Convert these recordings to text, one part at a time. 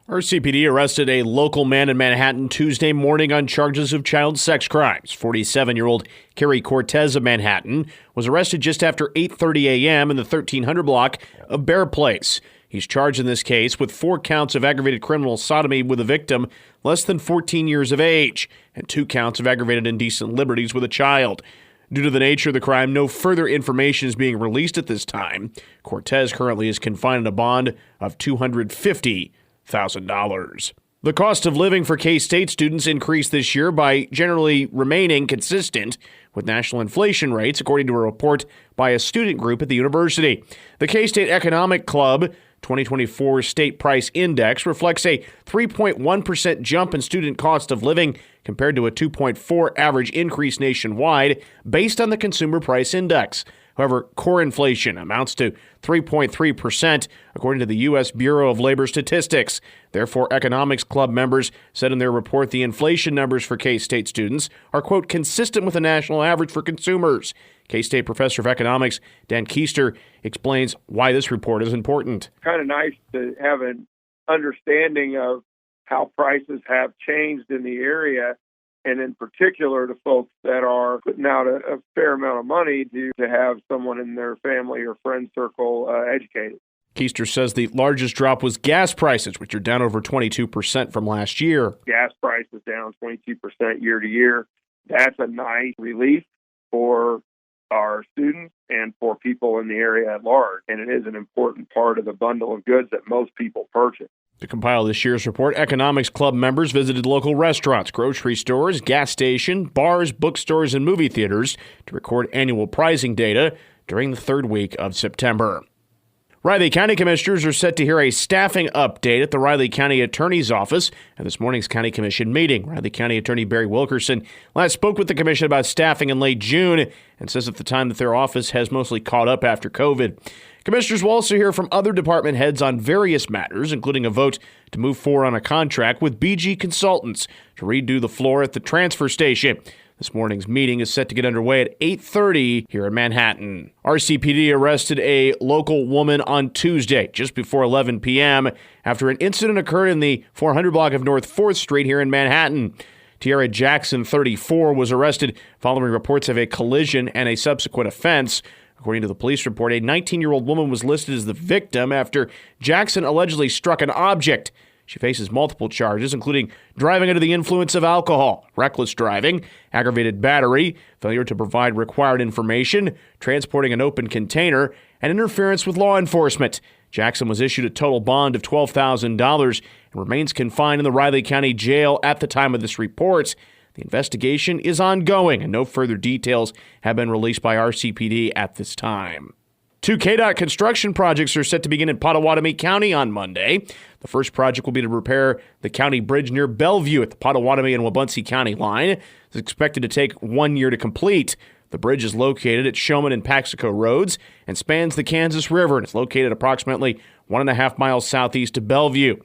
RCPD arrested a local man in Manhattan Tuesday morning on charges of child sex crimes. 47-year-old Kerry Cortez of Manhattan was arrested just after 8:30 a.m. in the 1300 block of Bear Place. He's charged in this case with 4 counts of aggravated criminal sodomy with a victim less than 14 years of age and 2 counts of aggravated indecent liberties with a child. Due to the nature of the crime, no further information is being released at this time. Cortez currently is confined on a bond of $250,000. The cost of living for K-State students increased this year by generally remaining consistent with national inflation rates, according to a report by a student group at the university. The K-State Economic Club 2024 State Price Index reflects a 3.1% jump in student cost of living compared to a 2.4% average increase nationwide based on the Consumer Price Index. However, core inflation amounts to 3.3%, according to the U.S. Bureau of Labor Statistics. Therefore, Economics Club members said in their report the inflation numbers for K-State students are, quote, consistent with the national average for consumers. K-State professor of economics Dan Keister explains why this report is important. Kind of nice to have an understanding of how prices have changed in the area, and in particular to folks that are putting out a fair amount of money to have someone in their family or friend circle educated. Keister says the largest drop was gas prices, which are down over 22% from last year. Gas prices down 22% year to year. That's a nice relief for our students and for people in the area at large, and it is an important part of the bundle of goods that most people purchase. To compile this year's report, Economics Club members visited local restaurants, grocery stores, gas stations, bars, bookstores, and movie theaters to record annual pricing data during the third week of September. Riley County Commissioners are set to hear a staffing update at the Riley County Attorney's Office at this morning's County Commission meeting. Riley County Attorney Barry Wilkerson last spoke with the Commission about staffing in late June and says at the time that their office has mostly caught up after COVID. Commissioners will also hear from other department heads on various matters, including a vote to move forward on a contract with BG Consultants to redo the floor at the transfer station. This morning's meeting is set to get underway at 8:30 here in Manhattan. RCPD arrested a local woman on Tuesday, just before 11 p.m., after an incident occurred in the 400 block of North 4th Street here in Manhattan. Tiara Jackson, 34, was arrested following reports of a collision and a subsequent offense. According to the police report, a 19-year-old woman was listed as the victim after Jackson allegedly struck an object. She faces multiple charges, including driving under the influence of alcohol, reckless driving, aggravated battery, failure to provide required information, transporting an open container, and interference with law enforcement. Jackson was issued a total bond of $12,000 and remains confined in the Riley County Jail at the time of this report. The investigation is ongoing, and no further details have been released by RCPD at this time. 2 KDOT construction projects are set to begin in Pottawatomie County on Monday. The first project will be to repair the county bridge near Bellevue at the Pottawatomie and Wabaunsee County line. It's expected to take 1 year to complete. The bridge is located at Showman and Paxico Roads and spans the Kansas River, and it's located approximately 1.5 miles southeast of Bellevue.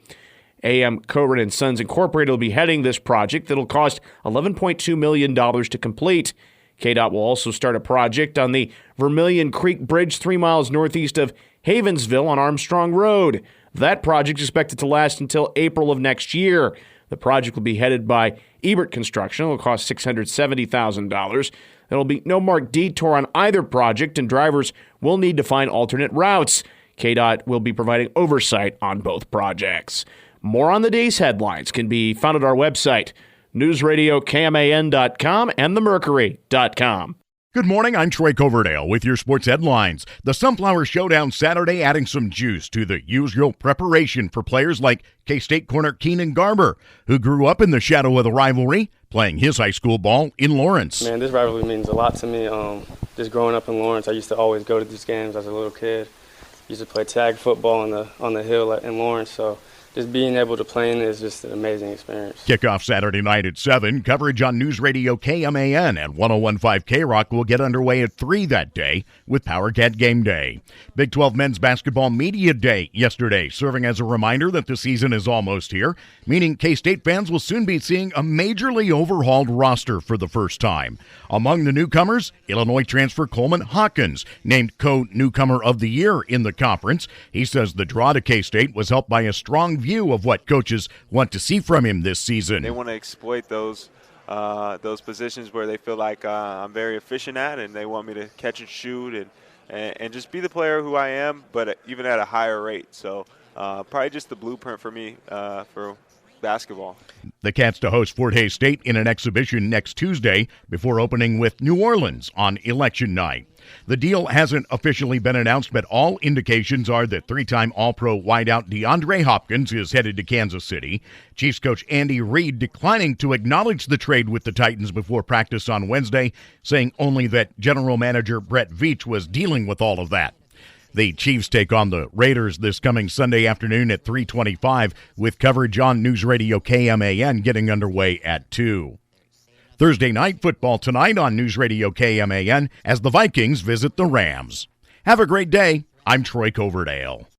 A.M. Coburn and Sons Incorporated will be heading this project that'll cost $11.2 million to complete. KDOT will also start a project on the Vermilion Creek Bridge 3 miles northeast of Havensville on Armstrong Road. That project is expected to last until April of next year. The project will be headed by Ebert Construction. It will cost $670,000. There will be no marked detour on either project, and drivers will need to find alternate routes. KDOT will be providing oversight on both projects. More on the day's headlines can be found at our website, newsradiokman.com and themercury.com. Good morning, I'm Troy Coverdale with your sports headlines. The Sunflower Showdown Saturday adding some juice to the usual preparation for players like K-State corner Keenan Garber, who grew up in the shadow of the rivalry, playing his high school ball in Lawrence. Man, this rivalry means a lot to me. Just growing up in Lawrence, I used to always go to these games as a little kid. Used to play tag football on the hill in Lawrence, so just being able to play in it is just an amazing experience. Kickoff Saturday night at 7. Coverage on News Radio KMAN and 101.5 KROC will get underway at 3 that day with PowerCat Game Day. Big 12 Men's Basketball Media Day yesterday, serving as a reminder that the season is almost here, meaning K-State fans will soon be seeing a majorly overhauled roster for the first time. Among the newcomers, Illinois transfer Coleman Hawkins, named co-newcomer of the year in the conference. He says the draw to K-State was helped by a strong review of what coaches want to see from him this season. They want to exploit those positions where they feel like I'm very efficient at, and they want me to catch and shoot and just be the player who I am, but even at a higher rate. So probably just the blueprint for me for basketball. The Cats to host Fort Hays State in an exhibition next Tuesday before opening with New Orleans on election night. The deal hasn't officially been announced, but all indications are that three-time All-Pro wideout DeAndre Hopkins is headed to Kansas City. Chiefs coach Andy Reid declining to acknowledge the trade with the Titans before practice on Wednesday, saying only that general manager Brett Veach was dealing with all of that. The Chiefs take on the Raiders this coming Sunday afternoon at 3:25, with coverage on News Radio KMAN getting underway at 2. Thursday night football tonight on News Radio KMAN as the Vikings visit the Rams. Have a great day. I'm Troy Coverdale.